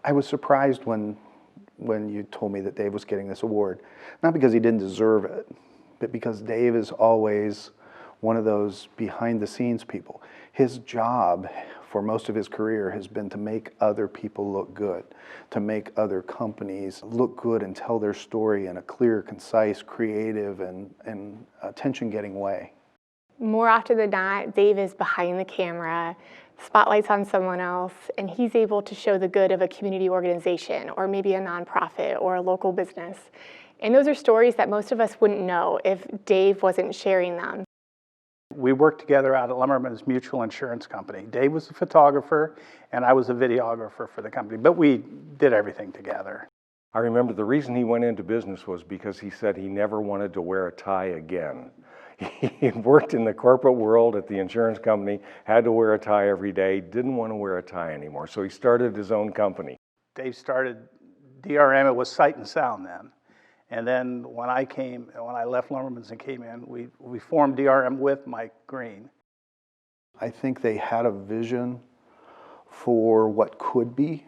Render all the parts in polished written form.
I was surprised when you told me that Dave was getting this award, not because he didn't deserve it, but because Dave is always one of those behind the scenes people. His job for most of his career has been to make other people look good, to make other companies look good and tell their story in a clear, concise, creative, and attention-getting way. More often than not, Dave is behind the camera, spotlight's on someone else, and he's able to show the good of a community organization or maybe a nonprofit or a local business. And those are stories that most of us wouldn't know if Dave wasn't sharing them. We worked together out at Lumberman's Mutual Insurance Company. Dave was a photographer and I was a videographer for the company, but we did everything together. I remember the reason he went into business was because he said he never wanted to wear a tie again. He worked in the corporate world at the insurance company, had to wear a tie every day, didn't want to wear a tie anymore, so he started his own company. Dave started DRM, it was Sight and Sound then. And then when I left Lumberman's and came in, we formed DRM with Mike Green. I think they had a vision for what could be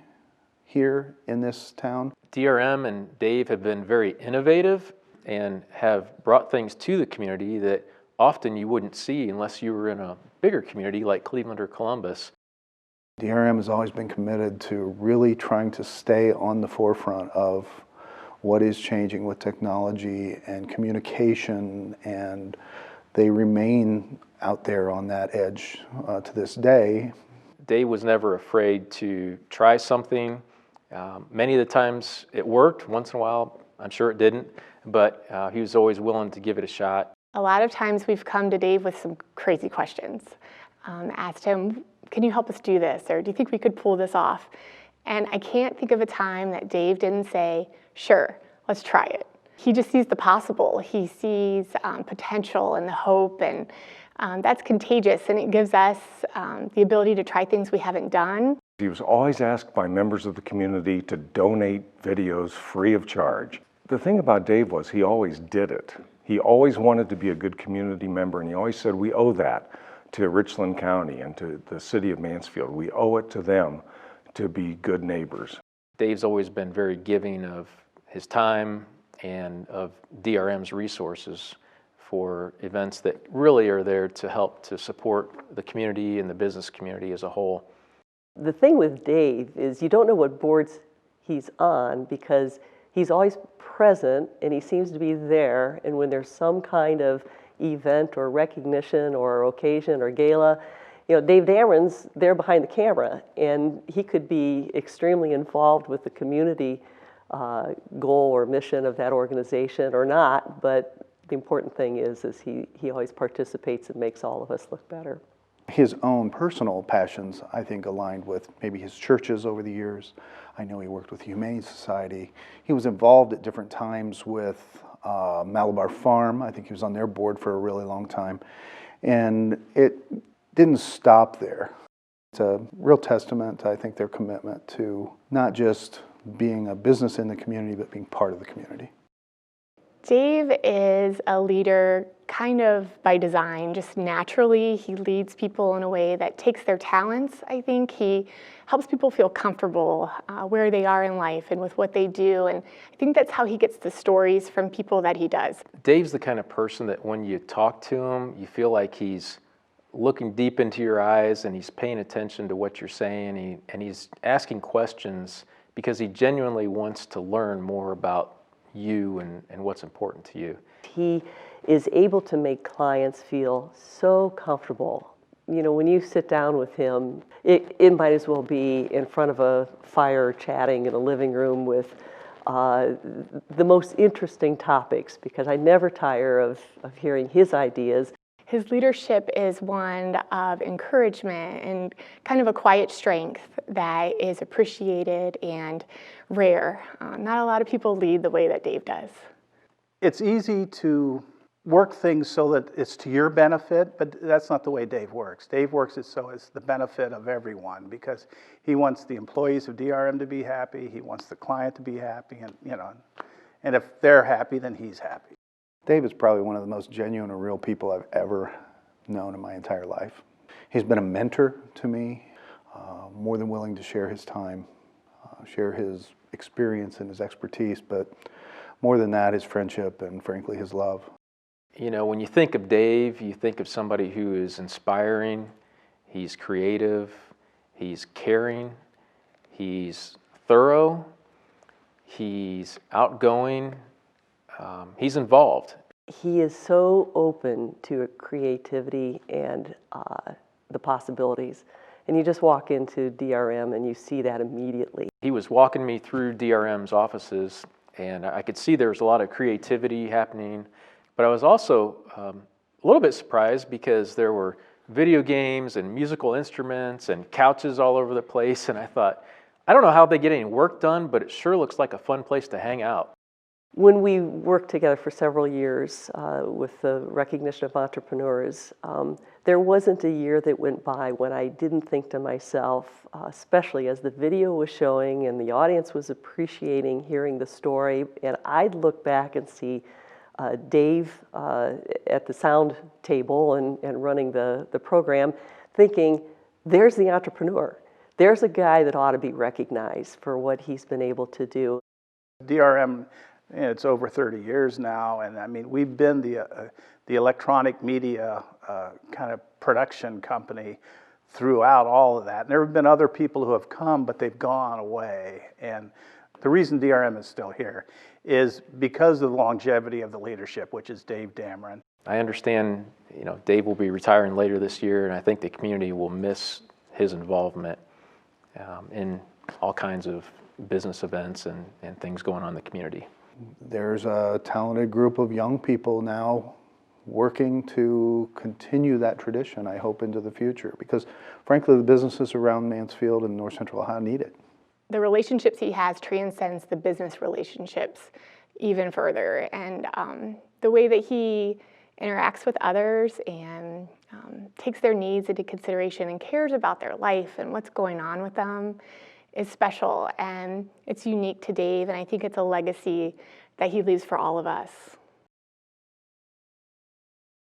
here in this town. DRM and Dave have been very innovative and have brought things to the community that often you wouldn't see unless you were in a bigger community like Cleveland or Columbus. DRM has always been committed to really trying to stay on the forefront of what is changing with technology and communication, and they remain out there on that edge to this day. Dave was never afraid to try something. Many of the times it worked, once in a while I'm sure it didn't, but he was always willing to give it a shot. A lot of times we've come to Dave with some crazy questions. Asked him, can you help us do this? Or do you think we could pull this off? And I can't think of a time that Dave didn't say, sure, let's try it. He just sees the possible. He sees potential and the hope, and that's contagious, and it gives us the ability to try things we haven't done. He was always asked by members of the community to donate videos free of charge. The thing about Dave was he always did it. He always wanted to be a good community member, and he always said, we owe that to Richland County and to the city of Mansfield. We owe it to them to be good neighbors. Dave's always been very giving of his time and of DRM's resources for events that really are there to help to support the community and the business community as a whole. The thing with Dave is you don't know what boards he's on because he's always present and he seems to be there, and when there's some kind of event or recognition or occasion or gala, you know, Dave Damron's there behind the camera, and he could be extremely involved with the community goal or mission of that organization or not, but the important thing is he always participates and makes all of us look better. His own personal passions, I think, aligned with maybe his churches over the years. I know he worked with the Humane Society. He was involved at different times with Malabar Farm. I think he was on their board for a really long time. And it didn't stop there. It's a real testament to, I think, their commitment to not just being a business in the community, but being part of the community. Dave is a leader kind of by design, just naturally. He leads people in a way that takes their talents. I think he helps people feel comfortable where they are in life and with what they do, and I think that's how he gets the stories from people that he does. Dave's the kind of person that when you talk to him, you feel like he's looking deep into your eyes and he's paying attention to what you're saying, and he's asking questions because he genuinely wants to learn more about you and what's important to you. He is able to make clients feel so comfortable. You know, when you sit down with him, it might as well be in front of a fire chatting in a living room with the most interesting topics, because I never tire of hearing his ideas. His leadership is one of encouragement and kind of a quiet strength that is appreciated and rare. Not a lot of people lead the way that Dave does. It's easy to work things so that it's to your benefit, but that's not the way Dave works. Dave works it so it's the benefit of everyone, because he wants the employees of DRM to be happy, he wants the client to be happy, and and if they're happy, then he's happy. Dave is probably one of the most genuine and real people I've ever known in my entire life. He's been a mentor to me, more than willing to share his time share his experience and his expertise, but more than that, his friendship and frankly his love. You know, when you think of Dave, you think of somebody who is inspiring, he's creative, he's caring, he's thorough, he's outgoing, he's involved. He is so open to creativity and the possibilities. And you just walk into DRM and you see that immediately. He was walking me through DRM's offices, and I could see there was a lot of creativity happening, but I was also a little bit surprised because there were video games and musical instruments and couches all over the place, and I thought, I don't know how they get any work done, but it sure looks like a fun place to hang out. When we worked together for several years with the recognition of entrepreneurs, there wasn't a year that went by when I didn't think to myself, especially as the video was showing and the audience was appreciating hearing the story, and I'd look back and see Dave at the sound table and running the program, thinking, there's the entrepreneur. There's a guy that ought to be recognized for what he's been able to do. DRM, it's over 30 years now, and I mean, we've been the electronic media kind of production company throughout all of that. And there have been other people who have come, but they've gone away. And the reason DRM is still here is because of the longevity of the leadership, which is Dave Damron. I understand, you know, Dave will be retiring later this year, and I think the community will miss his involvement in all kinds of business events and things going on in the community. There's a talented group of young people now working to continue that tradition, I hope, into the future, because frankly, the businesses around Mansfield and North Central Ohio need it. The relationships he has transcends the business relationships even further, and the way that he interacts with others and takes their needs into consideration and cares about their life and what's going on with them is special, and it's unique to Dave, and I think it's a legacy that he leaves for all of us.